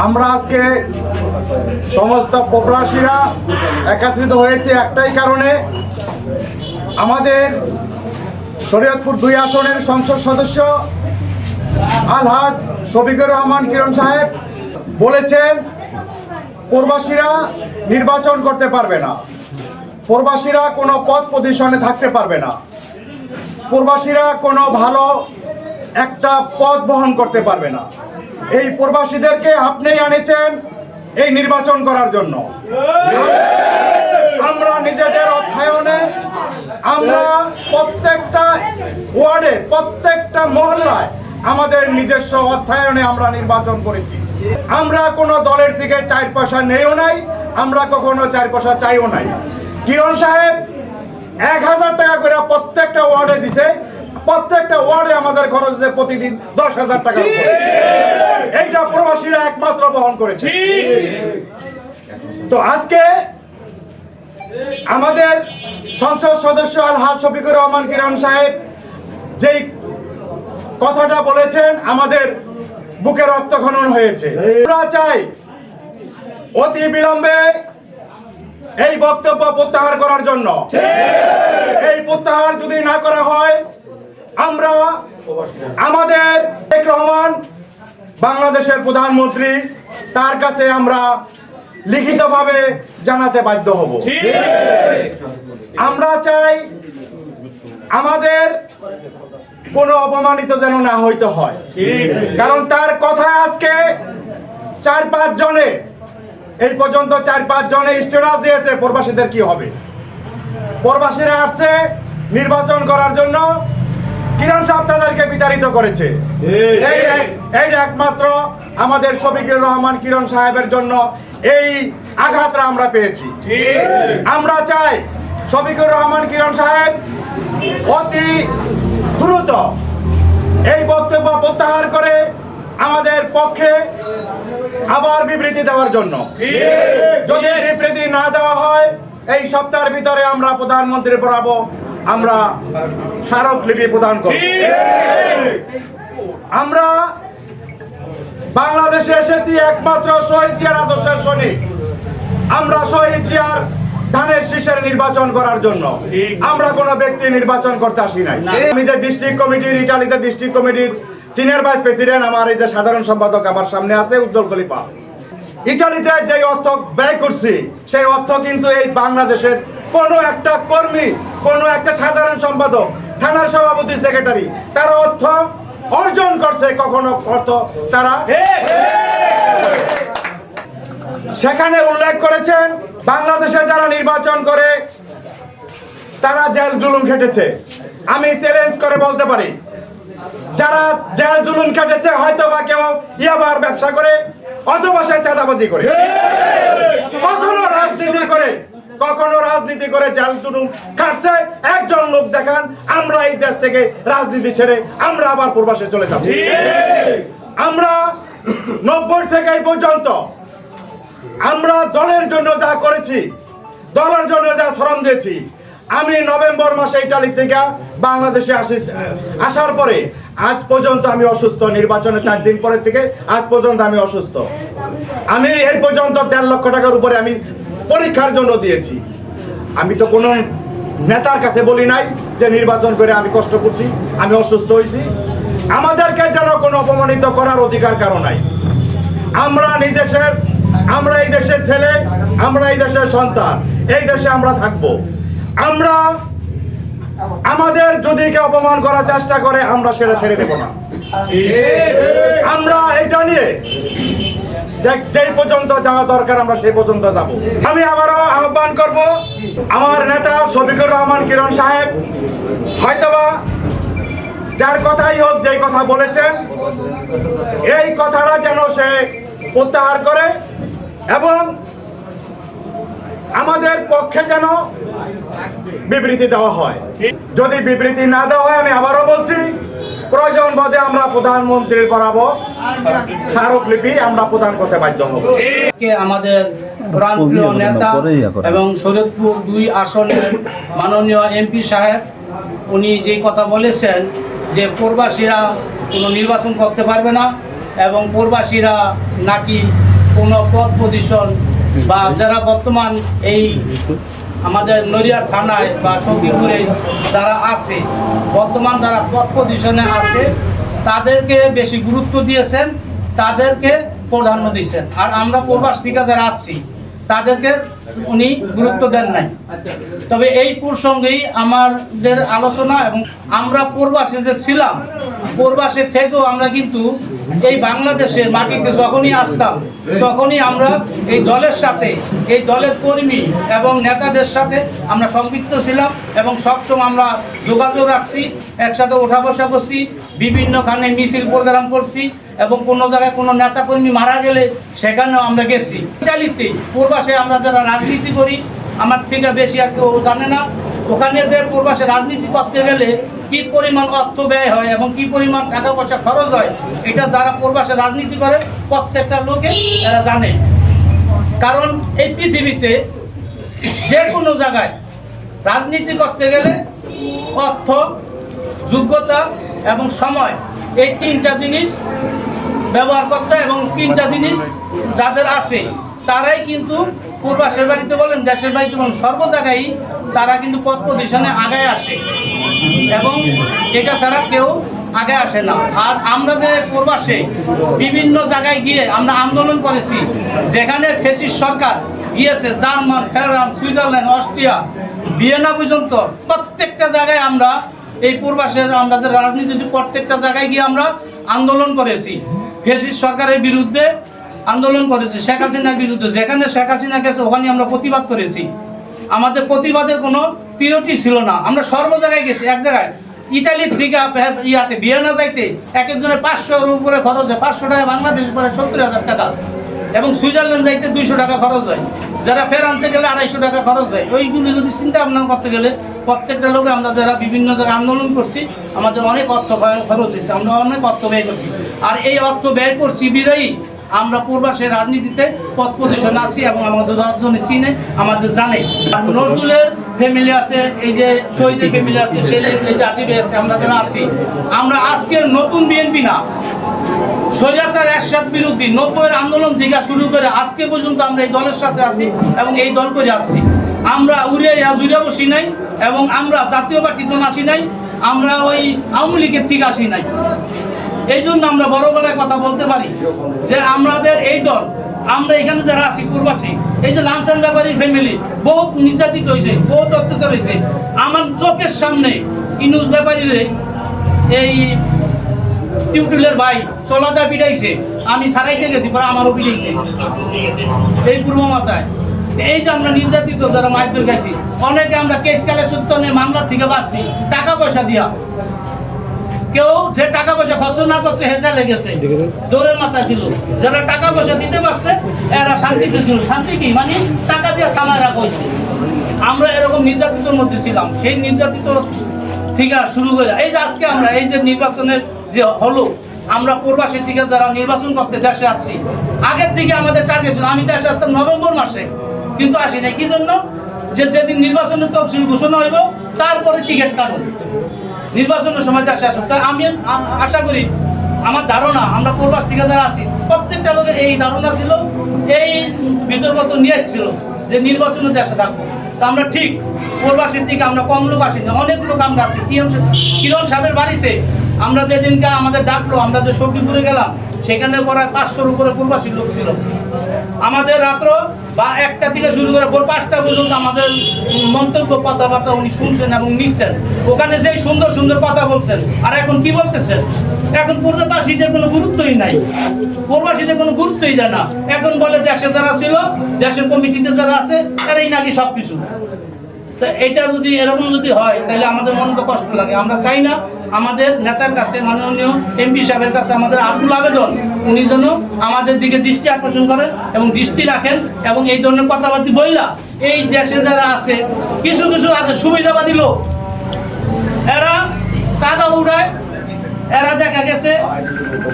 আমরা আজকে সমস্ত প্রবাসীরা একত্রিত হয়েছে একটাই কারণে, আমাদের শরীয়তপুর 2 আসনের সংসদ সদস্য আলহাজ শফিকুর রহমান কিরণ সাহেব বলেছেন প্রবাসীরা নির্বাচন করতে পারবে না, প্রবাসীরা কোনো পদ পজিশনে থাকতে পারবে না, প্রবাসীরা কোনো ভালো একটা পদ বহন করতে পারবে না। এই প্রবাসীদেরকে আপনিই আনেছেন এই নির্বাচন করার জন্য। আমরা নিজেদের অর্থায়নে আমরা প্রত্যেকটা ওয়ার্ডে প্রত্যেকটা মহল্লায় আমাদের নিজস্ব অর্থায়নে আমরা নির্বাচন করেছি। আমরা কোনো দলের থেকে 4 পয়সা নেইও নাই, আমরা কখনো 4 পয়সা চাইও নাই। কিরণ সাহেব 1000 টাকা করে প্রত্যেকটা ওয়ার্ডে দিছে, প্রত্যেকটা ওয়ার্ডে আমাদের খরচ যে প্রতিদিন 10,000 টাকা। এইটা প্রবাসীরা একমাত্র বহন করেছে। তো আজকে আমাদের সংসদ সদস্য আলহাজ শফিকুর রহমান কিরণ সাহেব যেই কথাটা বলেছেন আমাদের বুকে রক্তক্ষরণ হয়েছে। আমরা চাই অতি বিলম্বে এই বক্তব্য প্রত্যাহার করার জন্য। এই প্রত্যাহার যদি না করা হয় আমরা আমাদের তারেক রহমান বাংলাদেশের প্রধানমন্ত্রী তার কাছে আমরা লিখিতভাবে জানাতে বাধ্য হব। আমরা চাই আমাদের কোনো অপমানিত যেন না হইতে হয়, কারণ তার কথায় আজকে 4-5 জনে এই পর্যন্ত 4-5 জনে স্ট্যাটাস দিয়েছে প্রবাসীদের কি হবে। প্রবাসীরা আসছে নির্বাচন করার জন্য, কিরণ সাহেব তাদেরকে বিতাড়িত করেছে। এই একমাত্র আমাদের শফিকুর রহমান কিরণ সাহেবের জন্য এই আঘাতটা আমরা পেয়েছি। আমরা চাই শফিকুর রহমান কিরণ সাহেব অতি দ্রুত এই বক্তব্য প্রত্যাহার করে আমাদের পক্ষে আবার বিবৃতি দেওয়ার জন্য। যদি বিবৃতি না দেওয়া হয় এই সপ্তাহের ভিতরে আমরা প্রধানমন্ত্রী বরাবর আমরা স্মারকলিপি প্রদান করব। আমরা বাংলাদেশে এসেছি একমাত্র শহীদ জিয়ার আদর্শের সৈনিক। আমরা শহীদ জিয়ার ধানের শীষের নির্বাচন করার জন্য, আমরা কোনো ব্যক্তি নির্বাচন করতে আসি নাই। আমি যে ডিস্ট্রিক্ট কমিটির, ইটালিতে ডিস্ট্রিক্ট কমিটির সিনিয়র ভাইস প্রেসিডেন্ট, আমার এই যে সাধারণ সম্পাদক আমার সামনে আছে উজ্জ্বল খলিফা, ইটালিতে যে অর্থ ব্যয় করছি সেই অর্থ কিন্তু এই বাংলাদেশের কোনো একটা কর্মী, কোনো একটা সাধারণ সম্পাদক, থানার সভাপতি, সেক্রেটারি তারা অর্থ অর্জন করছে, কখনো অর্থ তারা সেখানে উল্লেখ করেছেন বাংলাদেশে যারা নির্বাচন করে তারা জেল জুলুম খেটেছে। আমি চ্যালেঞ্জ করে বলতে পারি যারা জেল জুলুম খেটেছে হয়তো বা কেউ ইয়াবার ব্যবসা করে অথবা সে চাঁদাবাজি করে, কখনো রাজনীতি করে জেল জুলুম খাটছে একজন লোক দেখান, আমরা এই দেশ থেকে রাজনীতি ছেড়ে আমরা আবার প্রবাসে চলে যাব। আমরা 90 থেকে এই পর্যন্ত আমরা দলের জন্য যা করেছি, দলের জন্য যা শ্রম দিয়েছি। আমি নভেম্বর মাসে ইটালি থেকে বাংলাদেশে আসার পরে আজ পর্যন্ত আমি অসুস্থ। নির্বাচনের 4 দিন পরের থেকে আজ পর্যন্ত আমি অসুস্থ। আমি এই পর্যন্ত 1.5 লক্ষ টাকার উপরে আমি পরীক্ষার জন্য দিয়েছি। আমি তো কোনো নেতার কাছে বলি নাই যে নির্বাচন করে আমি কষ্ট করছি, আমি অসুস্থ হয়েছি। আমাদেরকে যেন কোনো অপমানিত করার অধিকার কারো নাই। আমরা এই দেশের ছেলে, আমরা এই দেশের সন্তান, এই দেশে আমরা থাকবো। আমরা আমাদের যদি কেউ অপমান করার চেষ্টা করে আমরা সেটা ছেড়ে দেব না। আমরা এটা নিয়ে যেই পর্যন্ত যাওয়া দরকার আমরা সেই পর্যন্ত যাব। আমি আবারও আহ্বান করব আমার নেতা শফিকুর রহমান কিরণ সাহেব, হয়তোবা যার কথাই হোক, যেই কথা বলেছেন এই কথাটা যেন সে প্রত্যাহার করে এবং আমাদের পক্ষে যেন বিবৃতি দেওয়া হয়। যদি বিবৃতি না দেওয়া হয় আমি আবারও বলছি প্রয়োজন বোধে আমরা প্রধানমন্ত্রীর বরাবর স্মারকলিপি আমরা প্রদান করতে বাধ্য হব। আমাদের প্রাণপ্রিয় নেতা এবং শরীয়তপুর 2 আসনের মাননীয় এমপি সাহেব উনি যে কথা বলেছেন যে প্রবাসীরা কোনো নির্বাচন করতে পারবে না, এবং প্রবাসীরা নাকি কোনো পদ পজিশন বা যারা বর্তমান এই আমাদের নড়িয়া থানায় বা সখীপুরে যারা আছে, বর্তমান যারা পদ পজিশনে আছে তাদেরকে বেশি গুরুত্ব দিয়েছেন, তাদেরকে প্রাধান্য দিয়েছেন। আর আমরা প্রবাস থেকে যারা আসছি তাদেরকে উনি গুরুত্ব দেন নাই। তবে এই প্রসঙ্গেই আমাদের আলোচনা, এবং আমরা প্রবাসে যে ছিলাম, প্রবাসে থেকেও আমরা কিন্তু এই বাংলাদেশের মাটিতে যখনই আসতাম তখনই আমরা এই দলের সাথে, এই দলের কর্মী এবং নেতাদের সাথে আমরা সম্পৃক্ত ছিলাম এবং সবসময় আমরা যোগাযোগ রাখছি, একসাথে ওঠা বসা করছি, বিভিন্নখানে মিছিল প্রোগ্রাম করছি এবং কোনো জায়গায় কোনো নেতাকর্মী মারা গেলে সেখানেও আমরা গেছি। ইতালিতে প্রবাসে আমরা যারা রাজনীতি করি, আমার থেকে বেশি আর কেউ জানে না, ওখানে যে প্রবাসে রাজনীতি করতে গেলে কি পরিমাণ অর্থ ব্যয় হয় এবং কি পরিমাণ টাকা পয়সা খরচ হয়, এটা যারা প্রবাসে রাজনীতি করে প্রত্যেকটা লোকে এরা জানে। কারণ এই পৃথিবীতে যে কোনো জায়গায় রাজনীতি করতে গেলে অর্থ, যোগ্যতা এবং সময়, এই তিনটা জিনিস ব্যবহার করতে, এবং তিনটা জিনিস যাদের আছে তারাই কিন্তু প্রবাসের বাড়িতে বলেন, দেশের বাড়িতে বলেন, সর্ব জায়গায় তারা কিন্তু পদ পজিশনে আগায় আসে এবং এটা ছাড়া কেউ আগে আসে না। আর আমরা যে প্রবাসে বিভিন্ন জায়গায় গিয়ে আমরা আন্দোলন করেছি, যেখানে ফ্যাসিস্ট সরকার গিয়েছে, German, France, Switzerland, Austria, Vienna পর্যন্ত প্রত্যেকটা জায়গায় আমরা এই প্রবাসের আমরা যে রাজনীতি, প্রত্যেকটা জায়গায় গিয়ে আমরা আন্দোলন করেছি, ফ্যাসিস্ট সরকারের বিরুদ্ধে আন্দোলন করেছি, শেখ হাসিনার বিরুদ্ধে। যেখানে শেখ হাসিনা গেছে ওখানে আমরা প্রতিবাদ করেছি। আমাদের প্রতিবাদের কোনো ত্রুটি ছিল না। আমরা সর্ব জায়গায় গেছি। এক জায়গায় ইটালির থেকে ইয়াতে ভিয়েনা যাইতে এক একজনের 500-এর উপরে খরচ হয়, 500 টাকা বাংলাদেশ পরে 70,000 টাকা, এবং সুইজারল্যান্ড যাইতে 200 টাকা খরচ হয়, যারা ফ্রান্সে গেলে 250 টাকা খরচ হয়। ওইগুলি যদি চিন্তা ভাবনা করতে গেলে প্রত্যেকটা লোকে আমরা যারা বিভিন্ন জায়গায় আন্দোলন করছি, আমাদের অনেক অর্থ খরচ হয়েছে, আমরা অনেক অর্থ ব্যয় করছি। আর এই অর্থ ব্যয় করছি বিদায়ী আমরা প্রবাসের রাজনীতিতে পদ পজিশনে আছি এবং আমাদের 10 জন চিনে, আমাদের জানে। নজরুলের ফ্যামিলি আছে, এই যে শহীদের ফ্যামিলি আছে, সেই যে আতিফে আছে, আমরা যারা আছি, আমরা আজকের নতুন বিএনপি না, স্বৈরাচার এরশাদ বিরোধী 90-এর আন্দোলন থেকে শুরু করে আজকে পর্যন্ত আমরা এই দলের সাথে আছি এবং এই দল করে আসছি। আমরা উড়ে বসি নাই এবং আমরা জাতীয় পার্টিতে আসি নাই, আমরা ওই আওয়ামী লীগের থেকে আসি নাই। এই জন্য আমরা বড় গলায় কথা বলতে পারি যে আমাদের এই দল, আমরা এখানে যারা আছি প্রবাসী, এই যে লাঞ্ছন ব্যাপারীর ফ্যামিলি বহুত নির্যাতিত হয়েছে, বহুত অত্যাচার হয়েছে। আমার চোখের সামনে ইনুস ব্যাপারীর এই টিউটুলের ভাই চলাদা পিটাইছে, আমি সারাইতে গেছি, পরে আমারও পিটাইছে এই পূর্ব মাথায়। এই যে আমরা নির্যাতিত যারা মায়ের গেছি, অনেকে আমরা কেস কালেকশন মামলা থেকে বাঁচছি টাকা পয়সা দিয়া। কেউ যে টাকা পয়সা খরচ না করছে হেসা লেগেছে, দৌড়ের মাথা ছিল। যারা টাকা পয়সা দিতে পারছে এরা শান্তিতে ছিল। শান্তি কি মানে টাকা দিয়ে থামায় রাখা হয়েছে। আমরা এরকম নির্যাতিতর মধ্যে ছিলাম। সেই নির্যাতিত থেকে শুরু করে এই যে আজকে আমরা এই যে নির্বাচনের যে হলো, আমরা প্রবাসীর থেকে যারা নির্বাচন করতে দেশে আসছি, আগের থেকে আমাদের টার্গেট ছিল আমি দেশে আসতাম নভেম্বর মাসে, কিন্তু আসি নাই। কি জন্য? যে যেদিন নির্বাচনের তফসিল ঘোষণা হইব তারপরে টিকিট কাটুন, নির্বাচনের সময় দেশে আসুন। তাই আমি আশা করি, আমার ধারণা আমরা প্রবাস থেকে যারা আছি প্রত্যেকটা লোকের এই ধারণা ছিল, এই বিতর্ক নিয়ে ছিল যে নির্বাচনে দেশে থাকবো। তা আমরা ঠিক প্রবাসীর থেকে আমরা কম লোক আসিনি, অনেক লোক আমরা আছি। কিরণ সাহেবের বাড়িতে আমরা যেদিনকে আমাদের ডাকলো, আমরা যে সখীপুরে গেলাম, সেখানে প্রায় 500-এর উপরে প্রবাসীর লোক ছিল। আমাদের রাত্র বা 1টা থেকে শুরু করে ভোর 5টা পর্যন্ত আমাদের মন্তব্য কথাবার্তা উনি শুনছেন এবং নিচ্ছেন। ওখানে যেই সুন্দর সুন্দর কথা বলছেন, আর এখন কি বলতেছেন? এখন প্রবাসীদের কোনো গুরুত্বই নাই, প্রবাসীদের কোনো গুরুত্বই দেয় না। এখন বলে দেশে যারা ছিল, দেশের কমিটিতে যারা আছে, তারাই নাকি সব কিছু। তো এটা যদি এরকম যদি হয় তাহলে আমাদের মনে তো কষ্ট লাগে। আমরা চাই না আমাদের নেতার কাছে, মাননীয় এমপি সাহেবের কাছে আমাদের আকুল আবেদন, উনি যেন আমাদের দিকে দৃষ্টি আকর্ষণ করেন এবং দৃষ্টি রাখেন এবং এই ধরনের কথাবার্তা বইলা এই দেশে যারা আছে, কিছু কিছু আছে সুবিধাবাদী লোক, এরা চাঁদা উড়ায়, এরা দেখা গেছে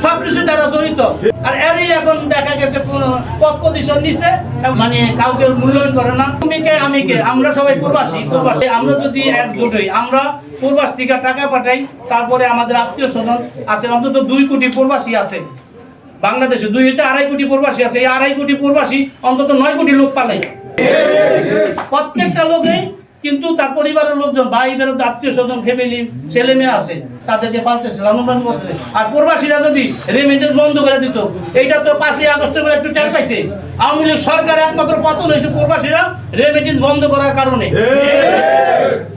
সবকিছু তারা জড়িত, আর এরই এখন দেখা গেছে পদ পজিশন নিচ্ছে, মানে কাউকে মূল্যায়ন করে না। তুমিকে আমিকে, আমরা সবাই প্রবাসী। আমরা যদি একজোট হই, আমরা প্রবাস থেকে টাকা পাঠাই, তারপরে আমাদের আত্মীয় স্বজন আছে, অন্তত 2 কোটি প্রবাসী আছে। বাংলাদেশে 2 হইতে 2.5 কোটি প্রবাসী আছে, এই 2.5 কোটি প্রবাসী অন্তত 9 কোটি লোক পালাই। প্রত্যেকটা লোকেই কিন্তু তার পরিবারের লোকজন, ভাই বেরোতে, আত্মীয় স্বজন, ফ্যামিলি, ছেলে মেয়ে আছে, তাদেরকে পালতেছে, লালন পালন করতেছে। আর প্রবাসীরা যদি রেমিটেন্স বন্ধ করে দিত, এইটা তো 5ই আগস্টের বেলা একটু টের পাইছে। আওয়ামী লীগ সরকার একমাত্র পতন হয়েছে প্রবাসীরা রেমিটেন্স বন্ধ করার কারণে।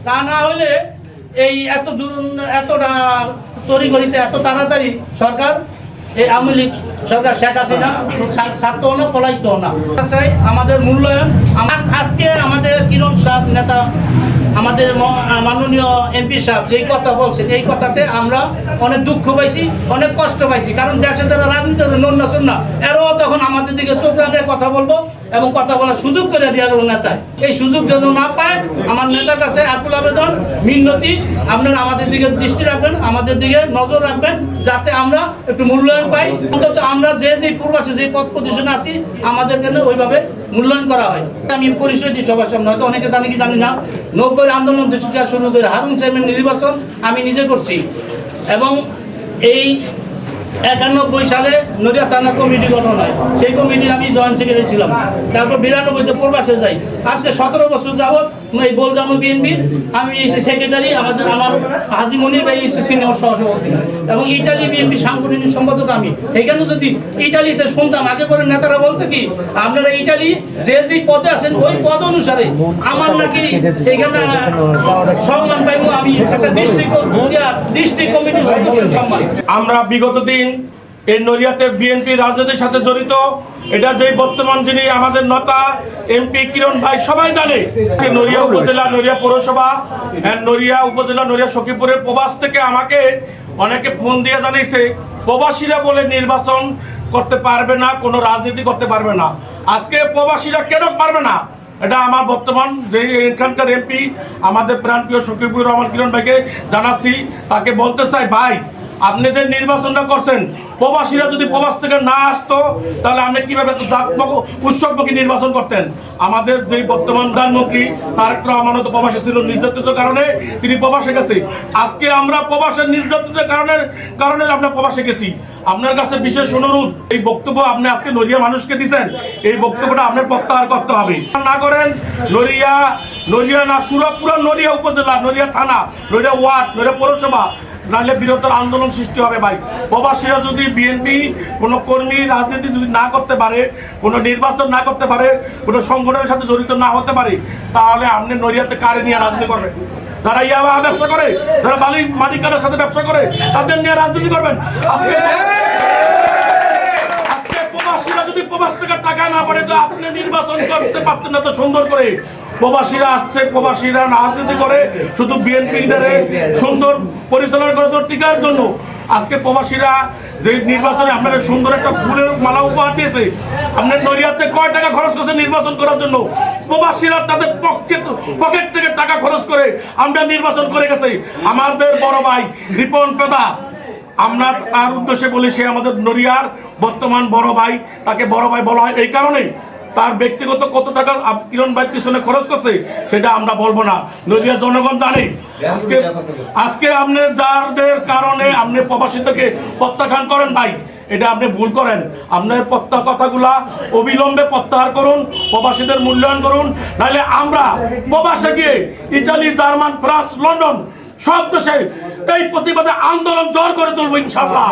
তা না হলে এই এতটা তড়িঘড়িতে এত তাড়াতাড়ি সরকার, এই আওয়ামী লীগ সরকার শেখ হাসিনা ছাড়তো না, পলাইতো না। আমাদের মূল্যায়ন, আজকে আমাদের কিরণ সাহেব নেতা, আমাদের মাননীয় এমপি সাহেব যেই কথা বলছেন, এই কথাতে আমরা অনেক দুঃখ পাইছি, অনেক কষ্ট পাইছি। কারণ দেশে যারা রাজনীতি নন্যা সন্না, এরাও তখন আমাদের দিকে চোখ রাখে কথা বলবো এবং কথা বলার সুযোগ করে দেওয়া গেল নেতায়। এই সুযোগ যেন না পায়, আমার নেতার কাছে আকুল আবেদন, মিনতি, আপনারা আমাদের দিকে দৃষ্টি রাখবেন, আমাদের দিকে নজর রাখবেন, যাতে আমরা একটু মূল্যায়ন পাই। অন্তত আমরা যে প্রবাসী যে পদ পজিশনে আছি, আমাদের জন্য ওইভাবে মূল্যায়ন করা হয়। আমি পরিচয় দিই সবার সামনে, হয়তো অনেকে জানি কি জানি না, 90 আন্দোলন থেকে শুরু করে হারুন সাহেবের নির্বাচন আমি নিজে করছি এবং এই 91 সালে নড়িয়া থানা কমিটি গঠন হয়, সেই কমিটির আমি জয়েন্ট সেক্রেটারি ছিলাম। তারপর 92-তে প্রবাসে যাই। আজকে 17 বছর যাবৎ এই বলজামু বিএনপির আমি সেক্রেটারি, আমার হাজি মনির ভাই সিনিয়র সহসভাপতি এবং ইটালি বিএনপি সাংগঠনিক সম্পাদক আমি। এখানে যদি ইটালিতে শুনতাম, আগে পরে নেতারা বলতো কি, আপনারা ইটালি যে পদে আছেন ওই পদ অনুসারে আমার নাকি এখানে সম্মান পাইব, আমি একটা ডিস্ট্রিক্ট কমিটির সদস্য সম্মান। আমরা বিগত দিন এই নড়িয়াতে বিএনপি রাজনীতির সাথে জড়িত, এটা যে বর্তমান যিনি আমাদের নেতা এমপি কিরণ ভাই সবাই জানে। নড়িয়া উপজেলা, নড়িয়া পৌরসভা, নড়িয়া উপজেলা, নড়িয়া সখীপুরের প্রবাস থেকে আমাকে অনেকে ফোন দিয়ে জানিয়েছে প্রবাসীরা বলে নির্বাচন করতে পারবে না, কোনো রাজনীতি করতে পারবে না। আজকে প্রবাসীরা কেন পারবে না, এটা আমার বর্তমান যে এখানকার এমপি আমাদের প্রাণপ্রিয় সখীপুর রহমান কিরণ ভাইকে জানাচ্ছি। তাকে বলতে চাই, ভাই আপনি যে নির্বাচনটা করছেন, প্রবাসীরা যদি প্রবাস থেকে না আসতো তাহলে আপনি কিভাবে উৎসবমুখী নির্বাচন করতেন? আমাদের যে বর্তমান প্রধানমন্ত্রী তারেক রহমান তো প্রবাসী ছিল, নির্যাতিত কারণে তিনি প্রবাসে গেছে। আজকে আমরা প্রবাসের নির্যাতিত কারণে আমরা প্রবাসে গেছি। আপনার কাছে বিশেষ অনুরোধ, এই বক্তব্য আপনি আজকে নড়িয়া মানুষকে দিচ্ছেন, এই বক্তব্যটা আপনার প্রত্যাহার করতে হবে। না করেন নড়িয়া না সুরপুরা, নড়িয়া উপজেলা, নড়িয়া থানা, নড়িয়া ওয়ার্ড, নড়িয়া পৌরসভা, নাহলে বৃহত্তর আন্দোলন সৃষ্টি হবে। ভাই প্রবাসীরা যদি বিএনপি কোনো কর্মী রাজনীতি যদি না করতে পারে, কোনো নির্বাচন না করতে পারে, কোনো সংগঠনের সাথে জড়িত না হতে পারে, তাহলে আপনি নড়িয়াতে কারে নিয়ে রাজনীতি করবেন? যারা ইয়াবা ব্যবসা করে, যারা বালি মালিকানার সাথে ব্যবসা করে, তাদের নিয়ে রাজনীতি করবেন? আজকে প্রবাসীরা যদি প্রবাস থেকে টাকা না পারে তো আপনি নির্বাচন করতে পারতেন না তো সুন্দর করে। প্রবাসীরা আসছে, প্রবাসীরা রাজনীতি করে শুধু বিএনপি সুন্দর পরিচালনা করে টিকার জন্য। আজকে প্রবাসীরা যে নির্বাচনে আপনারা সুন্দর একটা ফুলের মালা উপহার দিয়েছে, আপনার নড়িয়াতে কয় টাকা খরচ করছে নির্বাচন করার জন্য? প্রবাসীরা তাদের পকেট থেকে টাকা খরচ করে আমরা নির্বাচন করে গেছে। আমাদের বড় ভাই রিপন পেদা, আমরা তার উদ্দেশ্যে বলি, সে আমাদের নড়িয়ার বর্তমান বড় ভাই, তাকে বড় ভাই বলা হয় এই কারণেই। তার ব্যক্তিগত কত টাকা কিরণ ভাই পিছনে খরচ করছে সেটা আমরা বলবো না, নড়িয়া জনগণ জানে। আজকে আপনি যাদের কারণে আপনি প্রবাসী থেকে প্রত্যাখ্যান করেন ভাই, এটা আপনি ভুল করেন। আপনার কথাগুলা অবিলম্বে প্রত্যাহার করুন, প্রবাসীদের মূল্যায়ন করুন, নাহলে আমরা প্রবাসে গিয়ে ইটালি, জার্মান, ফ্রান্স, লন্ডন সব দেশে এই প্রতিবাদে আন্দোলন জোর করে তুলবো ইনশাআল্লাহ।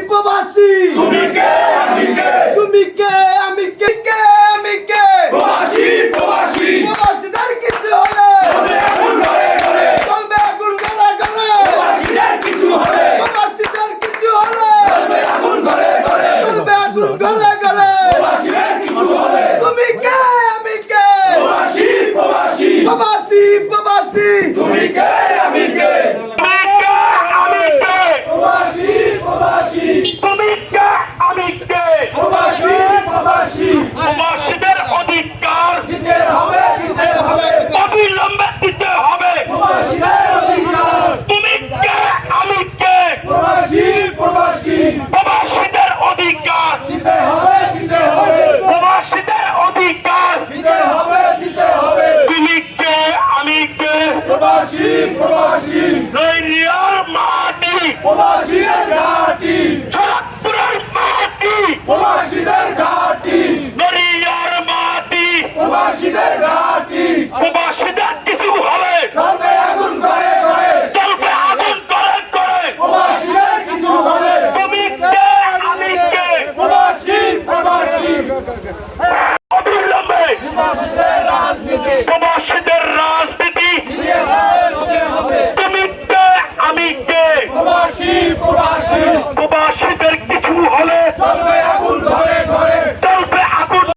প্রবাসী তুমি কে, আমি কে, তুমি কে, আমি কে, কে আমি কে, প্রবাসী প্রবাসী প্রবাসীদের কিছু হলে চলবে আগুন ঘরে ঘরে, চলবে আগুন ঘরে ঘরে, প্রবাসীদের কিছু হলে, প্রবাসীদের কিছু হলে চলবে আগুন ঘরে ঘরে, চলবে আগুন ঘরে ঘরে, প্রবাসীদের কিছু হলে তুমি কে, আমি কে, প্রবাসী প্রবাসী প্রবাসী প্রবাসী তুমি কে, আমি কে, প্রবাসীদের অধিকার দিতে হবে, অবিলম্বে দিতে হবে। তুমি কে, আমি কে, প্রবাসীদের অধিকার দিতে হবে, প্রবাসীদের অধিকার দিতে হবে। তুমি কে, আমি কে, প্রবাসী প্রবাসী অবিলম্বে প্রবাসীদের রাজনীতি তুমি কে আমি কে